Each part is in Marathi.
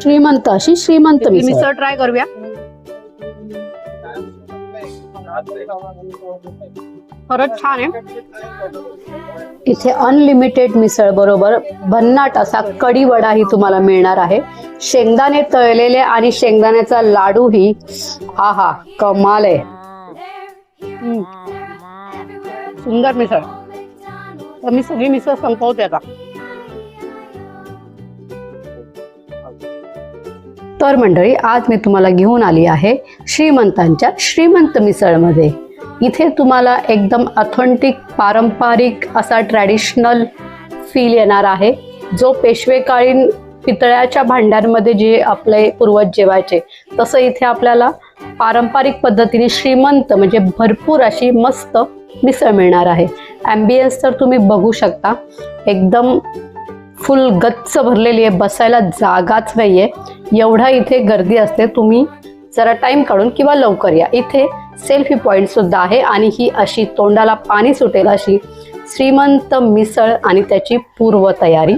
श्रीमंत अशी श्रीमंत मिसळ. मिसळ ट्राय करूया. खरंच छान आहे. इथे अनलिमिटेड मिसळ बरोबर भन्नाट असा कढी वडाही तुम्हाला मिळणार आहे. शेंगदाणे तळलेले आणि शेंगदाण्याचा लाडू ही आहा कमाल आहे. सुंदर मिसळ. तर मी सगळी मिसळ संपवते आता. तर मंडळी, आज मी तुम्हाला घेऊन आली आहे श्रीमंतांच्या श्रीमंत मिसळमध्ये. इथे तुम्हाला एकदम ऑथेंटिक पारंपरिक असा ट्रॅडिशनल फील येणार आहे, जो पेशवेकालीन पितळ्याच्या भांड्यांमध्ये जे आपले पूर्वज जेवायचे तसं इथे आपल्याला पारंपरिक पद्धतीने श्रीमंत म्हणजे भरपूर अशी मस्त मिसळ मिळणार आहे. ॲम्बियन्स तर तुम्ही बघू शकता, एकदम फुल गच्च भरलेली आहे, बसायला जागाच नाहीये, एवढा इथे गर्दी असते. तुम्ही जरा टाइम काढून किंवा लवकर या. इथे सेल्फी पॉइंट सुद्धा आहे आणि ही अशी तोंडाला पाणी सुटेल अशी श्रीमंत मिसळ आणि त्याची पूर्व तयारी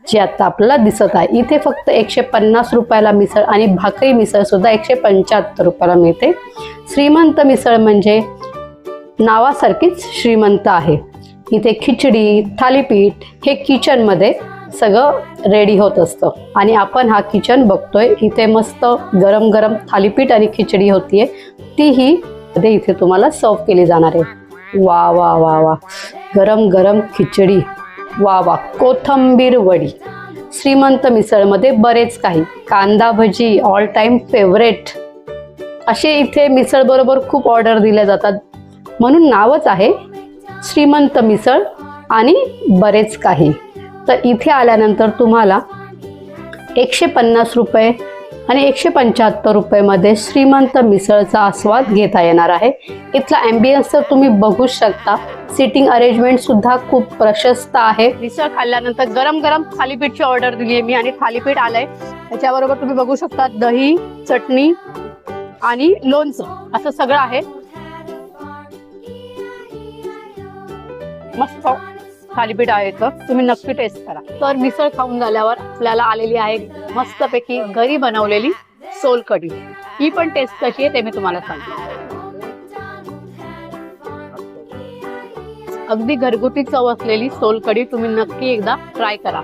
जी आता आपल्याला दिसत आहे. इथे फक्त 150 रुपयाला मिसळ आणि भाकरी मिसळ सुद्धा 175 रुपयाला मिळते. श्रीमंत मिसळ म्हणजे नावासारखीच श्रीमंत आहे. इथे खिचडी थालीपीठ हे किचनमध्ये सगळं रेडी होत असतं आणि आपण हा किचन बघतोय. इथे मस्त गरम गरम थालीपीठ आणि खिचडी होतीये, तीही इथे तुम्हाला सर्व केली जाणार आहे. वा वा वा वा, गरम गरम खिचडी, वा वा, कोथिंबीर वडी. श्रीमंत मिसळमध्ये बरेच काही, कांदा भजी ऑल टाइम फेवरेट, असे इथे मिसळ बरोबर खूप ऑर्डर दिल्या जातात, म्हणून नावच आहे श्रीमंत मिसळ आणि बरेच काही. तर इथे आल्यानंतर तुम्हाला 150 रुपये आणि 175 रुपयेमध्ये श्रीमंत मिसळचा आस्वाद घेता येणार आहे. इथला ॲम्बियन्स तर तुम्ही बघू शकता, सिटिंग अरेंजमेंट सुद्धा खूप प्रशस्त आहे. मिसळ खाल्ल्यानंतर गरम गरम थालीपीठची ऑर्डर दिली आहे मी आणि थालीपीठ आलंय. त्याच्याबरोबर तुम्ही बघू शकता दही, चटणी आणि लोणचं असं सगळं आहे. मस्त थालीपीठ आहे, तर तुम्ही नक्की टेस्ट करा. तर मिसळ खाऊन झाल्यावर आपल्याला आलेली आहे मस्तपैकी घरी बनवलेली सोलकढी. ही पण टेस्ट कशी आहे ते मी तुम्हाला सांगते. अगदी घरगुती चव असलेली सोलकढी तुम्ही नक्की एकदा ट्राय करा.